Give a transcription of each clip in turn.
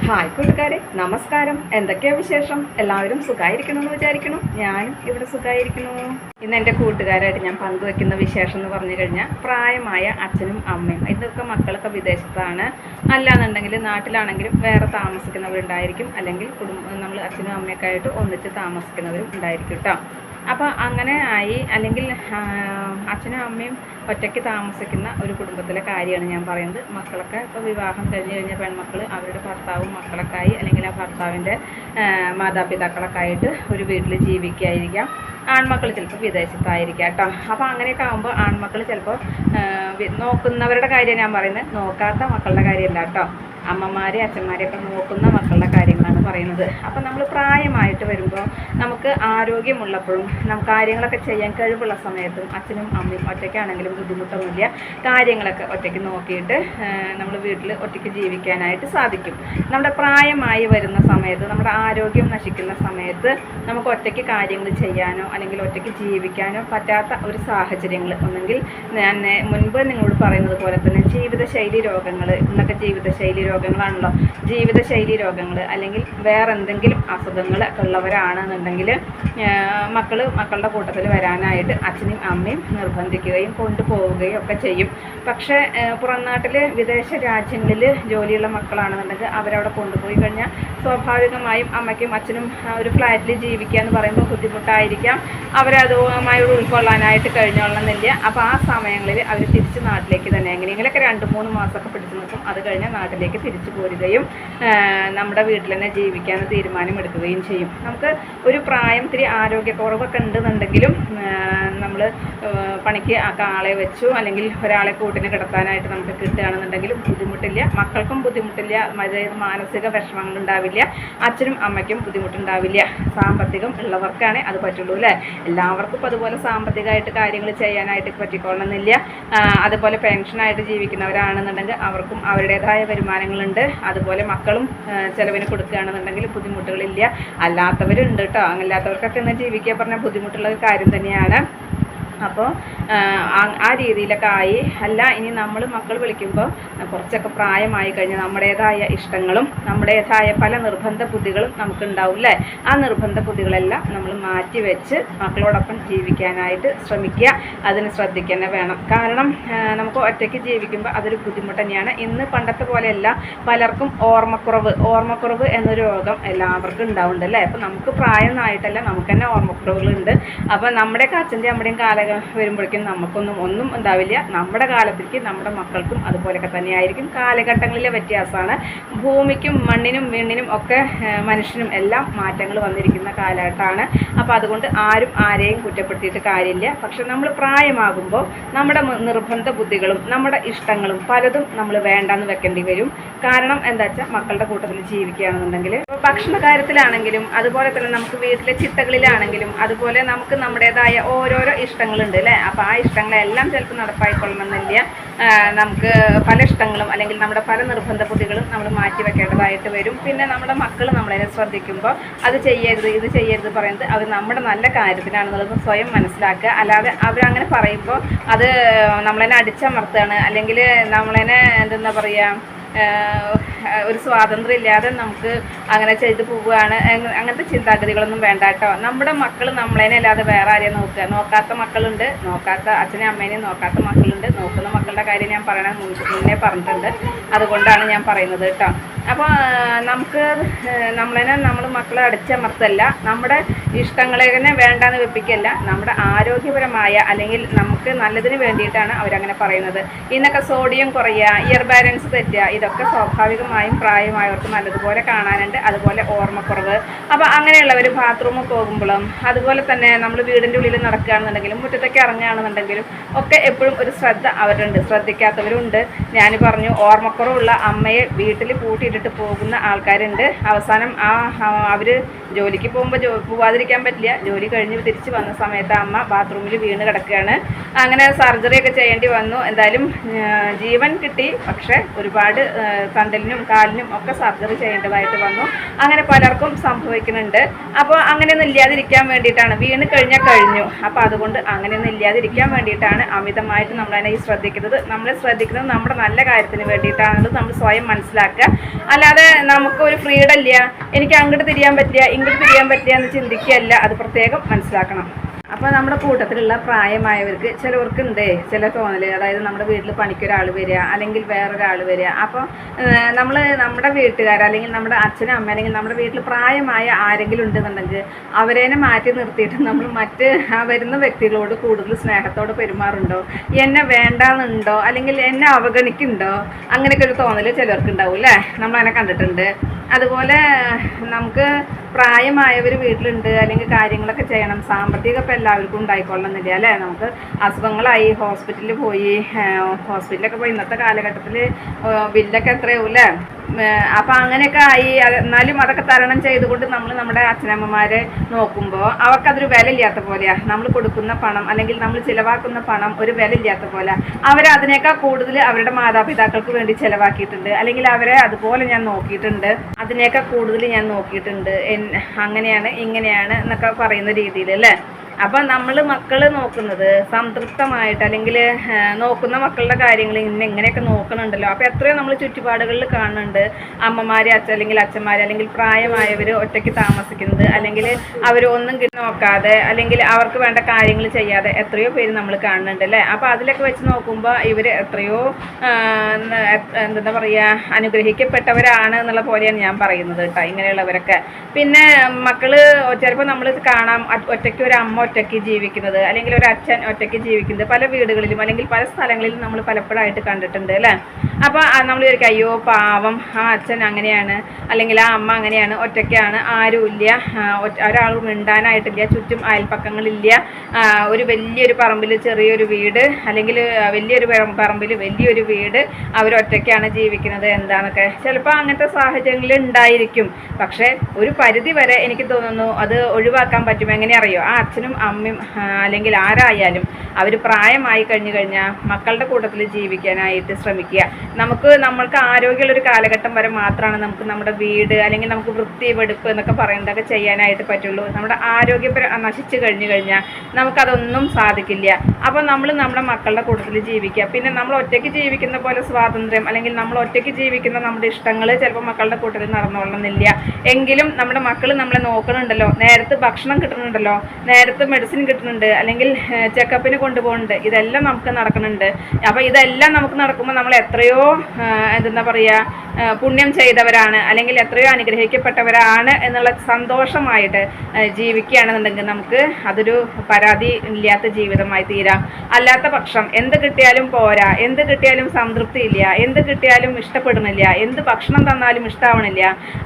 Hi കൂട്ടുകാരെ, നമസ്കാരം. എന്തൊക്കെയാ വിശേഷം? എല്ലാവരും സുഖമായിരിക്കണമെന്ന് വിചാരിക്കണം. ഞാനും ഇവിടെ സുഖമായിരിക്കുന്നു. ഇന്ന് എൻ്റെ കൂട്ടുകാരായിട്ട് ഞാൻ പങ്കുവെക്കുന്ന വിശേഷം എന്ന് പറഞ്ഞു കഴിഞ്ഞാൽ പ്രായമായ അച്ഛനും അമ്മയും. ഇതൊക്കെ മക്കളൊക്കെ വിദേശത്താണ്, അല്ലാന്നുണ്ടെങ്കിൽ നാട്ടിലാണെങ്കിലും വേറെ താമസിക്കുന്നവരുണ്ടായിരിക്കും, അല്ലെങ്കിൽ നമ്മൾ അച്ഛനും അമ്മയൊക്കെ ആയിട്ട് ഒന്നിച്ച് താമസിക്കുന്നവരും ഉണ്ടായിരിക്കും കേട്ടോ. അപ്പോൾ അങ്ങനെ ആയി, അല്ലെങ്കിൽ അച്ഛനും അമ്മയും ഒറ്റയ്ക്ക് താമസിക്കുന്ന ഒരു കുടുംബത്തിലെ കാര്യമാണ് ഞാൻ പറയുന്നത്. മക്കളൊക്കെ ഇപ്പോൾ വിവാഹം കഴിഞ്ഞ് കഴിഞ്ഞ പെൺമക്കൾ അവരുടെ ഭർത്താവും മക്കളൊക്കെ ആയി, അല്ലെങ്കിൽ ആ ഭർത്താവിൻ്റെ മാതാപിതാക്കളൊക്കെ ആയിട്ട് ഒരു വീട്ടിൽ ജീവിക്കുകയായിരിക്കാം. ആൺമക്കൾ ചിലപ്പോൾ വിദേശത്തായിരിക്കാം കേട്ടോ. അപ്പോൾ അങ്ങനെയൊക്കെ ആകുമ്പോൾ ആൺമക്കൾ ചിലപ്പോൾ നോക്കുന്നവരുടെ കാര്യം ഞാൻ പറയുന്നത്, നോക്കാത്ത മക്കളുടെ കാര്യമല്ല കേട്ടോ. അമ്മമാരെ അച്ഛന്മാരെയൊക്കെ നോക്കുന്ന മക്കളുടെ കാര്യങ്ങളാണ് പറയുന്നത്. അപ്പോൾ നമ്മൾ പ്രായമായിട്ട് വരുമ്പോൾ നമുക്ക് ആരോഗ്യമുള്ളപ്പോഴും നമുക്ക് കാര്യങ്ങളൊക്കെ ചെയ്യാൻ കഴിവുള്ള സമയത്തും അച്ഛനും അമ്മയും ഒറ്റയ്ക്കാണെങ്കിലും ബുദ്ധിമുട്ടൊന്നുമില്ല. കാര്യങ്ങളൊക്കെ ഒറ്റയ്ക്ക് നോക്കിയിട്ട് നമ്മൾ വീട്ടിൽ ഒറ്റയ്ക്ക് ജീവിക്കാനായിട്ട് സാധിക്കും. നമ്മുടെ പ്രായമായി വരുന്ന സമയത്ത്, നമ്മുടെ ആരോഗ്യം നശിക്കുന്ന സമയത്ത് നമുക്ക് ഒറ്റയ്ക്ക് കാര്യങ്ങൾ ചെയ്യാനോ അല്ലെങ്കിൽ ഒറ്റയ്ക്ക് ജീവിക്കാനോ പറ്റാത്ത ഒരു സാഹചര്യങ്ങൾ, ഒന്നെങ്കിൽ ഞാൻ മുൻപ് നിങ്ങളോട് പറയുന്നത് പോലെ തന്നെ ജീവിതശൈലി രോഗങ്ങൾ, ഇന്നൊക്കെ ജീവിതശൈലി രോഗങ്ങളാണല്ലോ, ജീവിതശൈലി രോഗങ്ങൾ അല്ലെങ്കിൽ വേറെ എന്തെങ്കിലും അസുഖങ്ങൾ ഉള്ളവരാണെന്നുണ്ടെങ്കിൽ മക്കളുടെ കൂട്ടത്തിൽ വരാനായിട്ട് അച്ഛനും അമ്മയും നിർബന്ധിക്കുകയും കൊണ്ടുപോവുകയും ഒക്കെ ചെയ്യും. പക്ഷേ പുറം നാട്ടിൽ വിദേശ രാജ്യങ്ങളിൽ ജോലിയുള്ള മക്കളാണെന്നുണ്ടെങ്കിൽ അവരവിടെ കൊണ്ടുപോയി കഴിഞ്ഞാൽ സ്വാഭാവികമായും അമ്മയ്ക്കും അച്ഛനും ഒരു ഫ്ലാറ്റിൽ ജീവിക്കുക എന്ന് പറയുമ്പോൾ ബുദ്ധിമുട്ടായിരിക്കാം. അവരതുമായി ഉൾക്കൊള്ളാനായിട്ട് കഴിഞ്ഞോളണമെന്നില്ല. അപ്പോൾ ആ സമയങ്ങളിൽ അവർ തിരിച്ച് നാട്ടിലേക്ക് തന്നെ എങ്ങനെയെങ്കിലൊക്കെ 2-3 മാസമൊക്കെ പിടിച്ചു നിൽക്കും. അത് കഴിഞ്ഞാൽ നാട്ടിലേക്ക് തിരിച്ചു പോരുകയും നമ്മുടെ വീട്ടിൽ തന്നെ ജീവിക്കാൻ തീരുമാനമെടുക്കുകയും ചെയ്യും. നമുക്ക് ഒരു പ്രായം ഇത്തിരി ആരോഗ്യക്കുറവൊക്കെ ഉണ്ടെന്നുണ്ടെങ്കിലും നമ്മൾ പണിക്ക് ആളെ വെച്ചു അല്ലെങ്കിൽ ഒരാളെ കൂട്ടിന് കിടത്താനായിട്ട് നമുക്ക് കിട്ടുകയാണെന്നുണ്ടെങ്കിലും ബുദ്ധിമുട്ടില്ല, മക്കൾക്കും ബുദ്ധിമുട്ടില്ല, മാനസിക വിഷമങ്ങൾ ഉണ്ടാവില്ല, അച്ഛനും അമ്മയ്ക്കും ബുദ്ധിമുട്ടുണ്ടാവില്ല. സാമ്പത്തികം ഉള്ളവർക്കാണ് അത് പറ്റുള്ളൂ അല്ലേ. എല്ലാവർക്കും ഇപ്പോൾ അതുപോലെ സാമ്പത്തികമായിട്ട് കാര്യങ്ങൾ ചെയ്യാനായിട്ട് പറ്റിക്കൊള്ളണമെന്നില്ല. അതുപോലെ പെൻഷനായിട്ട് ജീവിക്കുന്നവരാണെന്നുണ്ടെങ്കിൽ അവർക്കും അവരുടേതായ വരുമാനങ്ങളുണ്ട്. അതുപോലെ മക്കളും ചിലവിന് കൊടുക്കുകയാണെന്നുണ്ടെങ്കിൽ ബുദ്ധിമുട്ടുകളില്ല. അല്ലാത്തവരുണ്ട് കേട്ടോ. അല്ലാത്തവർക്കൊക്കെ ഇന്ന് ജീവിക്കുക പറഞ്ഞാൽ ബുദ്ധിമുട്ടുള്ള കാര്യം തന്നെയാണ്. അപ്പോൾ ആ രീതിയിലൊക്കെ ആയി. അല്ല, ഇനി നമ്മൾ മക്കൾ വിളിക്കുമ്പോൾ കുറച്ചൊക്കെ പ്രായമായി കഴിഞ്ഞാൽ നമ്മുടേതായ ഇഷ്ടങ്ങളും നമ്മുടേതായ പല നിർബന്ധ ബുദ്ധികളും നമുക്കുണ്ടാവും അല്ലേ. ആ നിർബന്ധ ബുദ്ധികളെല്ലാം നമ്മൾ മാറ്റി വെച്ച് മക്കളോടൊപ്പം ജീവിക്കാനായിട്ട് ശ്രമിക്കുക. അതിന് ശ്രദ്ധിക്കുക തന്നെ വേണം. കാരണം നമുക്ക് ഒറ്റയ്ക്ക് ജീവിക്കുമ്പോൾ അതൊരു ബുദ്ധിമുട്ട് തന്നെയാണ്. ഇന്ന് പണ്ടത്തെ പോലെയല്ല, പലർക്കും ഓർമ്മക്കുറവ് എന്നൊരു രോഗം എല്ലാവർക്കും ഉണ്ടാവുന്നുണ്ട് അല്ലേ. അപ്പോൾ നമുക്ക് പ്രായമൊന്നായിട്ടല്ല, നമുക്ക് തന്നെ ഓർമ്മക്കുറവുകളുണ്ട്. അപ്പോൾ നമ്മുടെയൊക്കെ അച്ഛൻ്റെ അമ്മയുടെയും കാലം വരുമ്പോഴേക്കും ഒന്നും ഉണ്ടാവില്ല. നമ്മുടെ കാലത്തേക്ക് നമ്മുടെ മക്കൾക്കും അതുപോലെയൊക്കെ തന്നെയായിരിക്കും. കാലഘട്ടങ്ങളിലെ വ്യത്യാസമാണ്. ഭൂമിക്കും മണ്ണിനും വീണിനും ഒക്കെ മനുഷ്യനും എല്ലാം മാറ്റങ്ങൾ വന്നിരിക്കുന്ന കാലഘട്ടമാണ്. അപ്പോൾ അതുകൊണ്ട് ആരും ആരെയും കുറ്റപ്പെടുത്തിയിട്ട് കാര്യമില്ല. പക്ഷെ നമ്മൾ പ്രായമാകുമ്പോൾ നമ്മുടെ നിർബന്ധ ബുദ്ധികളും നമ്മുടെ ഇഷ്ടങ്ങളും പലതും നമ്മൾ വേണ്ടാന്ന് വെക്കേണ്ടി വരും. കാരണം എന്താ വെച്ചാൽ മക്കളുടെ കൂട്ടത്തിൽ ജീവിക്കുകയാണെന്നുണ്ടെങ്കിൽ ഭക്ഷണ കാര്യത്തിലാണെങ്കിലും അതുപോലെ തന്നെ നമുക്ക് വീട്ടിലെ ചിട്ടകളിലാണെങ്കിലും അതുപോലെ നമുക്ക് നമ്മുടേതായ ഓരോരോ ഇഷ്ടങ്ങളുണ്ട് അല്ലേ. അപ്പോൾ ആ ഇഷ്ടങ്ങളെല്ലാം ചിലപ്പോൾ നടപ്പായിക്കൊള്ളണമെന്നില്ല. നമുക്ക് പല ഇഷ്ടങ്ങളും അല്ലെങ്കിൽ നമ്മുടെ പല നിർബന്ധ ബുദ്ധികളും നമ്മൾ മാറ്റി വെക്കേണ്ടതായിട്ട് വരും. പിന്നെ നമ്മുടെ മക്കൾ നമ്മളതിനെ ശ്രദ്ധിക്കുമ്പോൾ അത് ചെയ്യരുത് ഇത് ചെയ്യരുത് പറയുന്നത് അവർ നമ്മുടെ നല്ല കാര്യത്തിനാണെന്നുള്ളത് സ്വയം മനസ്സിലാക്കുക. അല്ലാതെ അവരങ്ങനെ പറയുമ്പോൾ അത് നമ്മളതിനെ അടിച്ചമർത്തുകയാണ്, അല്ലെങ്കിൽ നമ്മളതിനെ എന്താ പറയുക, ഒരു സ്വാതന്ത്ര്യം ഇല്ലാതെ നമുക്ക് അങ്ങനെ ചെയ്തു പോവുകയാണ്. അങ്ങനത്തെ ചിന്താഗതികളൊന്നും വേണ്ട കേട്ടോ. നമ്മുടെ മക്കൾ നമ്മളതിനെ അല്ലാതെ വേറെ ആരെയും നോക്കാത്ത മക്കളുണ്ട്, നോക്കാത്ത അച്ഛനെയും അമ്മേനെയും നോക്കാത്ത മക്കളുണ്ട്. നോക്കുന്ന മക്കളുടെ കാര്യം ഞാൻ മുന്നേ പറഞ്ഞിട്ടുണ്ട്. അതുകൊണ്ടാണ് ഞാൻ പറയുന്നത് കേട്ടോ. അപ്പോൾ നമുക്ക് നമ്മൾ മക്കളെ അടിച്ചമർത്തല്ല, നമ്മുടെ ഇഷ്ടങ്ങളെ തന്നെ വേണ്ടാന്ന് വെപ്പിക്കല്ല, നമ്മുടെ ആരോഗ്യപരമായ അല്ലെങ്കിൽ നമുക്ക് നല്ലതിന് വേണ്ടിയിട്ടാണ് അവരങ്ങനെ പറയുന്നത്. ഇന്നൊക്കെ സോഡിയം കുറയുക, ഇയർ ബാലൻസ് തെറ്റുക, ഇതൊക്കെ സ്വാഭാവികമായും പ്രായമായവർക്ക് നല്ലതുപോലെ കാണാനുണ്ട്. അതുപോലെ ഓർമ്മക്കുറവ്. അപ്പോൾ അങ്ങനെയുള്ളവർ ബാത്റൂമിൽ പോകുമ്പോഴും അതുപോലെ തന്നെ നമ്മൾ വീടിൻ്റെ ഉള്ളിൽ നടക്കുകയാണെന്നുണ്ടെങ്കിലും മുറ്റത്തേക്ക് ഇറങ്ങുകയാണെന്നുണ്ടെങ്കിലും ഒക്കെ എപ്പോഴും ഒരു ശ്രദ്ധ അവരുണ്ട്, ശ്രദ്ധിക്കാത്തവരുണ്ട്. ഞാൻ പറഞ്ഞു, ഓർമ്മക്കുറവുള്ള അമ്മയെ വീട്ടിൽ പൂട്ടിയിട്ടിട്ട് പോകുന്ന ആൾക്കാരുണ്ട്. അവസാനം അവർ ജോലിക്ക് പോകുമ്പോൾ പോവാതിരിക്കാൻ പറ്റില്ല. ജോലി കഴിഞ്ഞ് തിരിച്ച് വന്ന സമയത്ത് അമ്മ ബാത്റൂമിൽ വീണ് കിടക്കുകയാണ്. അങ്ങനെ സർജറിയൊക്കെ ചെയ്യേണ്ടി വന്നു. എന്തായാലും ജീവൻ കിട്ടി, പക്ഷേ ഒരുപാട് തണ്ടലിനും കാലിനും ഒക്കെ സർജറി ചെയ്യേണ്ടതായിട്ട് വന്നു. അങ്ങനെ പലർക്കും സംഭവിക്കുന്നുണ്ട്. അപ്പോൾ അങ്ങനെയൊന്നും ഇല്ലാതിരിക്കാൻ വേണ്ടിയിട്ടാണ്, വീണ് കഴിഞ്ഞാൽ കഴിഞ്ഞു. അപ്പോൾ അതുകൊണ്ട് അങ്ങനെയൊന്നും ഇല്ലാതിരിക്കാൻ വേണ്ടിയിട്ടാണ് അമിതമായിട്ട് നമ്മളതിനെ ശ്രദ്ധിക്കുന്നത്. നമ്മളെ ശ്രദ്ധിക്കുന്നത് നമ്മുടെ നല്ല കാര്യത്തിന് വേണ്ടിയിട്ടാണെന്ന് നമ്മൾ സ്വയം മനസ്സിലാക്കുക. അല്ലാതെ നമുക്കൊരു ഫ്രീഡം ഇല്ല, എനിക്ക് അങ്ങോട്ട് തിരിയാൻ പറ്റില്ല ഇങ്ങോട്ട് തിരിയാൻ പറ്റില്ല എന്ന് ചിന്തിക്കുകയല്ല. അത് പ്രത്യേകം മനസ്സിലാക്കണം. അപ്പോൾ നമ്മുടെ കൂട്ടത്തിലുള്ള പ്രായമായവർക്ക് ചിലവർക്കുണ്ട് ചില തോന്നൽ, അതായത് നമ്മുടെ വീട്ടിൽ പണിക്കൊരാൾ വരിക അല്ലെങ്കിൽ വേറൊരാൾ വരിക. അപ്പോൾ നമ്മുടെ വീട്ടുകാർ അല്ലെങ്കിൽ നമ്മുടെ അച്ഛനും അമ്മ അല്ലെങ്കിൽ നമ്മുടെ വീട്ടിൽ പ്രായമായ ആരെങ്കിലും ഉണ്ടെന്നുണ്ടെങ്കിൽ അവരേനെ മാറ്റി നിർത്തിയിട്ട് നമ്മൾ മറ്റ് വരുന്ന വ്യക്തികളോട് കൂടുതൽ സ്നേഹത്തോടെ പെരുമാറുണ്ടോ, എന്നെ വേണ്ടാന്നുണ്ടോ അല്ലെങ്കിൽ എന്നെ അവഗണിക്കുന്നുണ്ടോ, അങ്ങനെയൊക്കെ ഒരു തോന്നൽ ചിലർക്ക് ഉണ്ടാവും അല്ലേ. നമ്മളതിനെ കണ്ടിട്ടുണ്ട്. അതുപോലെ നമുക്ക് പ്രായമായവർ വീട്ടിലുണ്ട് അല്ലെങ്കിൽ കാര്യങ്ങളൊക്കെ ചെയ്യണം, സാമ്പത്തികം ഇപ്പം എല്ലാവർക്കും ഉണ്ടായിക്കൊള്ളുന്നില്ല അല്ലേ. നമുക്ക് അസുഖങ്ങളായി ഹോസ്പിറ്റലിൽ പോയി, ഹോസ്പിറ്റലൊക്കെ പോയി ഇന്നത്തെ കാലഘട്ടത്തിൽ ബില്ലൊക്കെ എത്രയാവും അല്ലേ. അപ്പം അങ്ങനെയൊക്കെ ആയി. എന്നാലും അതൊക്കെ തരണം ചെയ്തുകൊണ്ട് നമ്മൾ നമ്മുടെ അച്ഛനമ്മമാരെ നോക്കുമ്പോൾ അവർക്കതൊരു വില ഇല്ലാത്ത പോലെയാണ്. നമ്മൾ കൊടുക്കുന്ന പണം അല്ലെങ്കിൽ നമ്മൾ ചിലവാക്കുന്ന പണം ഒരു വില ഇല്ലാത്ത പോലെ അവരതിനേക്കാൾ കൂടുതൽ അവരുടെ മാതാപിതാക്കൾക്ക് വേണ്ടി ചിലവാക്കിയിട്ടുണ്ട്, അല്ലെങ്കിൽ അവരെ അതുപോലെ ഞാൻ നോക്കിയിട്ടുണ്ട്, അതിനേക്കാൾ കൂടുതൽ ഞാൻ നോക്കിയിട്ടുണ്ട്, അങ്ങനെയാണ് ഇങ്ങനെയാണ് എന്നൊക്കെ പറയുന്ന രീതിയിൽ അല്ലേ. അപ്പം നമ്മൾ മക്കൾ നോക്കുന്നത് സംതൃപ്തമായിട്ട് അല്ലെങ്കിൽ നോക്കുന്ന മക്കളുടെ കാര്യങ്ങൾ എങ്ങനെയൊക്കെ നോക്കണുണ്ടല്ലോ. അപ്പോൾ എത്രയോ നമ്മൾ ചുറ്റുപാടുകളിൽ കാണുന്നുണ്ട് അമ്മമാർ അല്ലെങ്കിൽ അച്ഛന്മാർ അല്ലെങ്കിൽ പ്രായമായവർ ഒറ്റയ്ക്ക് താമസിക്കുന്നത്, അല്ലെങ്കിൽ അവർ ഒന്നും നോക്കാതെ അല്ലെങ്കിൽ അവർക്ക് വേണ്ട കാര്യങ്ങൾ ചെയ്യാതെ എത്രയോ പേര് നമ്മൾ കാണുന്നുണ്ട് അല്ലേ. അപ്പോൾ അതിലൊക്കെ വെച്ച് നോക്കുമ്പോൾ ഇവർ എത്രയോ എന്താ പറയുക അനുഗ്രഹിക്കപ്പെട്ടവരാണ് എന്നുള്ള പോലെയാണ് ഞാൻ പറയുന്നത് കേട്ടോ, ഇങ്ങനെയുള്ളവരൊക്കെ. പിന്നെ മക്കൾ ചിലപ്പോൾ നമ്മൾ കാണാം ഒറ്റയ്ക്ക് ഒരു അമ്മ ഒറ്റയ്ക്ക് ജീവിക്കുന്നത് അല്ലെങ്കിൽ ഒരു അച്ഛൻ ഒറ്റയ്ക്ക് ജീവിക്കുന്നത് പല വീടുകളിലും അല്ലെങ്കിൽ പല സ്ഥലങ്ങളിലും നമ്മൾ പലപ്പോഴായിട്ട് കണ്ടിട്ടുണ്ട് അല്ലേ. അപ്പോൾ നമ്മൾ വിചാരിക്കും അയ്യോ പാവം ആ അച്ഛൻ അങ്ങനെയാണ് അല്ലെങ്കിൽ ആ അമ്മ അങ്ങനെയാണ്, ഒറ്റയ്ക്കാണ്, ആരുമില്ല, ഒരാൾ മിണ്ടാനായിട്ടില്ല, ചുറ്റും അയൽപ്പക്കങ്ങളില്ല, ഒരു വലിയൊരു പറമ്പിൽ ചെറിയൊരു വീട് അല്ലെങ്കിൽ വലിയൊരു പറമ്പിൽ വലിയൊരു വീട്, അവരൊറ്റയ്ക്കാണ് ജീവിക്കുന്നത് എന്താണൊക്കെ ചിലപ്പോൾ അങ്ങനത്തെ സാഹചര്യങ്ങളിൽ ഉണ്ടായിരിക്കും. പക്ഷേ ഒരു പരിധി വരെ എനിക്ക് തോന്നുന്നു അത് ഒഴിവാക്കാൻ പറ്റും. എങ്ങനെ അറിയോ, ആ അച്ഛനും അമ്മയും അല്ലെങ്കിൽ ആരായാലും അവർ പ്രായമായി കഴിഞ്ഞാൽ മക്കളുടെ കൂട്ടത്തിൽ ജീവിക്കാനായിട്ട് ശ്രമിക്കുക. നമ്മൾക്ക് ആരോഗ്യമുള്ളൊരു കാലഘട്ടം വരെ മാത്രമാണ് നമുക്ക് നമ്മുടെ വീട് അല്ലെങ്കിൽ നമുക്ക് വൃത്തി വെടുപ്പ് എന്നൊക്കെ പറയുന്നതൊക്കെ ചെയ്യാനായിട്ട് പറ്റുള്ളൂ. നമ്മുടെ ആരോഗ്യം നശിച്ചു കഴിഞ്ഞാൽ നമുക്കതൊന്നും സാധിക്കില്ല. അപ്പോൾ നമ്മൾ നമ്മുടെ മക്കളുടെ കൂട്ടത്തിൽ ജീവിക്കുക. പിന്നെ നമ്മൾ ഒറ്റയ്ക്ക് ജീവിക്കുന്ന പോലെ സ്വാതന്ത്ര്യം അല്ലെങ്കിൽ നമ്മൾ ഒറ്റയ്ക്ക് ജീവിക്കുന്ന നമ്മുടെ ഇഷ്ടങ്ങൾ ചിലപ്പോൾ മക്കളുടെ കൂട്ടത്തിൽ നടന്നുകൊള്ളുന്നില്ല. എങ്കിലും നമ്മുടെ മക്കൾ നമ്മളെ നോക്കണുണ്ടല്ലോ, നേരത്തെ ഭക്ഷണം കിട്ടുന്നുണ്ടല്ലോ, നേരത്തെ മെഡിസിൻ കിട്ടുന്നുണ്ട്, അല്ലെങ്കിൽ ചെക്കപ്പിന് കൊണ്ടുപോകുന്നുണ്ട്, ഇതെല്ലാം നമുക്ക് നടക്കുന്നുണ്ട്. അപ്പോൾ ഇതെല്ലാം നമുക്ക് നടക്കുമ്പോൾ നമ്മൾ എത്രയോ എന്താ പറയുക പുണ്യം ചെയ്തവരാണ് അല്ലെങ്കിൽ എത്രയോ അനുഗ്രഹിക്കപ്പെട്ടവരാണ് എന്നുള്ള സന്തോഷമായിട്ട് ജീവിക്കുകയാണെന്നുണ്ടെങ്കിൽ നമുക്ക് അതൊരു പരാതി ഇല്ലാത്ത ജീവിതമായി തീരാം. അല്ലാത്ത പക്ഷം എന്ത് കിട്ടിയാലും പോരാ, എന്ത് കിട്ടിയാലും സംതൃപ്തി ഇല്ല, എന്ത് കിട്ടിയാലും ഇഷ്ടപ്പെടുന്നില്ല, എന്ത് ഭക്ഷണം തന്നാലും ഇഷ്ടമാവണില്ല,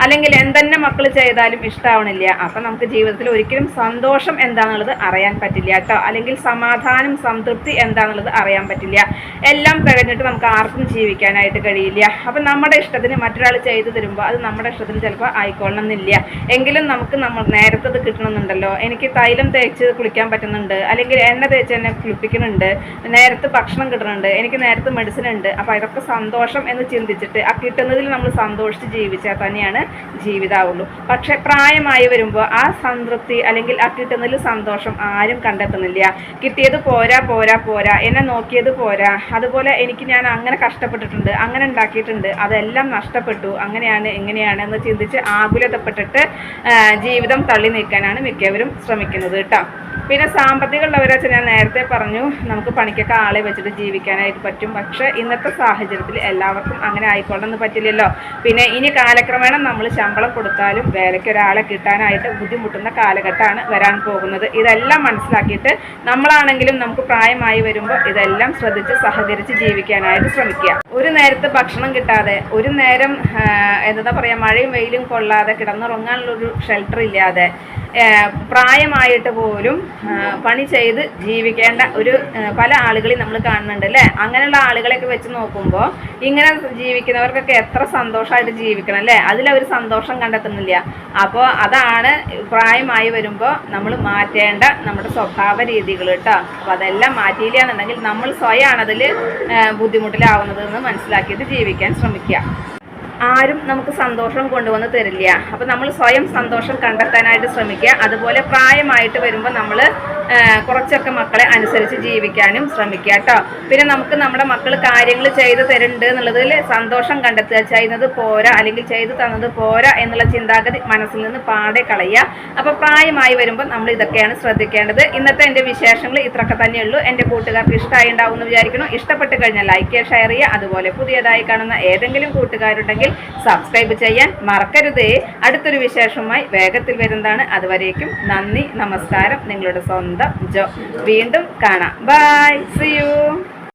അല്ലെങ്കിൽ എന്തെന്നെ മക്കൾ ചെയ്താലും ഇഷ്ടമാവണില്ല. അപ്പം നമുക്ക് ജീവിതത്തിൽ ഒരിക്കലും സന്തോഷം എന്താണെന്നുള്ളത് അറിയാൻ പറ്റില്ല കേട്ടോ, അല്ലെങ്കിൽ സമാധാനം സംതൃപ്തി എന്താണെന്നുള്ളത് അറിയാൻ പറ്റില്ല. എല്ലാം കഴിഞ്ഞിട്ട് നമുക്ക് ആർക്കും ജീവിക്കാനായിട്ട് കഴിയില്ല. അപ്പം നമ്മുടെ ഇഷ്ടത്തിന് മറ്റൊരാൾ ചെയ്തു തരുമ്പോൾ അത് നമ്മുടെ ഇഷ്ടത്തിന് ചിലപ്പോൾ ആയിക്കൊള്ളണമെന്നില്ല. എങ്കിലും നമുക്ക് നേരത്തത് കിട്ടണമെന്നുണ്ടല്ലോ, എനിക്ക് തൈലം തേച്ച് കുളിക്കാൻ പറ്റുന്നുണ്ട്, അല്ലെങ്കിൽ എണ്ണ തേച്ച് എന്നെ കുളിപ്പിക്കുന്നുണ്ട്, നേരത്തെ ഭക്ഷണം കിട്ടുന്നുണ്ട്, എനിക്ക് നേരത്തെ മെഡിസിൻ ഉണ്ട്. അപ്പോൾ ഇതൊക്കെ സന്തോഷം എന്ന് ചിന്തിച്ചിട്ട് ആ കിട്ടുന്നതിൽ നമ്മൾ സന്തോഷിച്ച് ജീവിച്ചാൽ തന്നെയാണ് ജീവിതമാവുള്ളൂ. പക്ഷെ പ്രായമായി വരുമ്പോൾ ആ സംതൃപ്തി അല്ലെങ്കിൽ ആ കിട്ടുന്നതിൽ സന്തോഷം ആരും കണ്ടെത്തുന്നില്ല. കിട്ടിയത് പോരാ പോരാ പോരാ, എന്നെ നോക്കിയത് പോരാ, അതുപോലെ ഞാൻ അങ്ങനെ കഷ്ടപ്പെട്ടിട്ടുണ്ട്, അങ്ങനെ ഉണ്ടാക്കിയിട്ടുണ്ട്, അതെല്ലാം നഷ്ടപ്പെട്ടു, അങ്ങനെയാണ് ഇങ്ങനെയാണ് എന്ന് ചിന്തിച്ച് ആകുലതപ്പെട്ടിട്ട് ജീവിതം തള്ളി നീക്കാനാണ് മിക്കവരും ശ്രമിക്കുന്നത് കേട്ടോ. പിന്നെ സാമ്പത്തികമുള്ളവരെ വെച്ചാൽ ഞാൻ നേരത്തെ പറഞ്ഞു നമുക്ക് പണിക്കൊക്കെ ആളെ വെച്ചിട്ട് ജീവിക്കാനായിട്ട് പറ്റും. പക്ഷേ ഇന്നത്തെ സാഹചര്യത്തിൽ എല്ലാവർക്കും അങ്ങനെ ആയിക്കൊള്ളണമെന്ന് പറ്റില്ലല്ലോ. പിന്നെ ഇനി കാലക്രമേണ നമ്മൾ ശമ്പളം കൊടുത്താലും വേലയ്ക്ക് ഒരാളെ കിട്ടാനായിട്ട് ബുദ്ധിമുട്ടുന്ന കാലഘട്ടമാണ് വരാൻ പോകുന്നത്. ഇതെല്ലാം മനസ്സിലാക്കിയിട്ട് നമ്മളാണെങ്കിലും നമുക്ക് പ്രായമായി വരുമ്പോൾ ഇതെല്ലാം ശ്രദ്ധിച്ച് സഹകരിച്ച് ജീവിക്കാനായിട്ട് ശ്രമിക്കുക. ഒരു നേരത്തെ ഭക്ഷണം കിട്ടാതെ, ഒരു നേരം എന്താ പറയുക മഴയും വെയിലും കൊള്ളാതെ കിടന്നുറങ്ങാനുള്ളൊരു ഷെൽട്ടർ ഇല്ലാതെ, പ്രായമായിട്ട് പോലും പണി ചെയ്ത് ജീവിക്കേണ്ട പല ആളുകളെയും നമ്മൾ കാണുന്നുണ്ട് അല്ലേ. അങ്ങനെയുള്ള ആളുകളെയൊക്കെ വെച്ച് നോക്കുമ്പോൾ ഇങ്ങനെ ജീവിക്കുന്നവർക്കൊക്കെ എത്ര സന്തോഷമായിട്ട് ജീവിക്കണം അല്ലേ, അതിലവർ സന്തോഷം കണ്ടെത്തുന്നില്ല. അപ്പോൾ അതാണ് പ്രായമായി വരുമ്പോൾ നമ്മൾ മാറ്റേണ്ട നമ്മുടെ സ്വഭാവ രീതികൾ കേട്ടോ. അപ്പോൾ അതെല്ലാം മാറ്റിയില്ല എന്നുണ്ടെങ്കിൽ നമ്മൾ സ്വയമാണ് അതിൽ ബുദ്ധിമുട്ടിലാവുന്നതെന്ന് മനസ്സിലാക്കിയിട്ട് ജീവിക്കാൻ ശ്രമിക്കുക. ആരും നമുക്ക് സന്തോഷം കൊണ്ടുവന്ന് തരില്ല. അപ്പോൾ നമ്മൾ സ്വയം സന്തോഷം കണ്ടെത്താനായിട്ട് ശ്രമിക്കുക. അതുപോലെ പ്രായമായിട്ട് വരുമ്പോൾ നമ്മൾ കുറച്ചൊക്കെ മക്കളെ അനുസരിച്ച് ജീവിക്കാനും ശ്രമിക്കുക കേട്ടോ. പിന്നെ നമുക്ക് നമ്മുടെ മക്കൾ കാര്യങ്ങൾ ചെയ്ത് തരുന്നുണ്ട് എന്നുള്ളതിൽ സന്തോഷം കണ്ടെത്തുക. ചെയ്യുന്നത് പോരാ അല്ലെങ്കിൽ ചെയ്തു തന്നത് പോരാ എന്നുള്ള ചിന്താഗതി മനസ്സിൽ നിന്ന് പാടെ കളയുക. അപ്പോൾ പ്രായമായി വരുമ്പോൾ നമ്മൾ ഇതൊക്കെയാണ് ശ്രദ്ധിക്കേണ്ടത്. ഇന്നത്തെ എൻ്റെ വിശേഷങ്ങൾ ഇത്രയൊക്കെ തന്നെയുള്ളൂ. എൻ്റെ കൂട്ടുകാർക്ക് ഇഷ്ടമായി ഉണ്ടാവും എന്ന് വിചാരിക്കുന്നു. ഇഷ്ടപ്പെട്ട് കഴിഞ്ഞാൽ ലൈക്ക് ചെയ്യുക, ഷെയർ ചെയ്യുക. അതുപോലെ പുതിയതായി കാണുന്ന ഏതെങ്കിലും കൂട്ടുകാരുണ്ടെങ്കിൽ സബ്സ്ക്രൈബ് ചെയ്യാൻ മറക്കരുതേ. അടുത്തൊരു വിശേഷവുമായി വേഗത്തിൽ വരുന്നതാണ്. അതുവരേക്കും നന്ദി, നമസ്കാരം. നിങ്ങളുടെ സ്വന്തം ജോ. വീണ്ടും കാണാം. Bye, see U.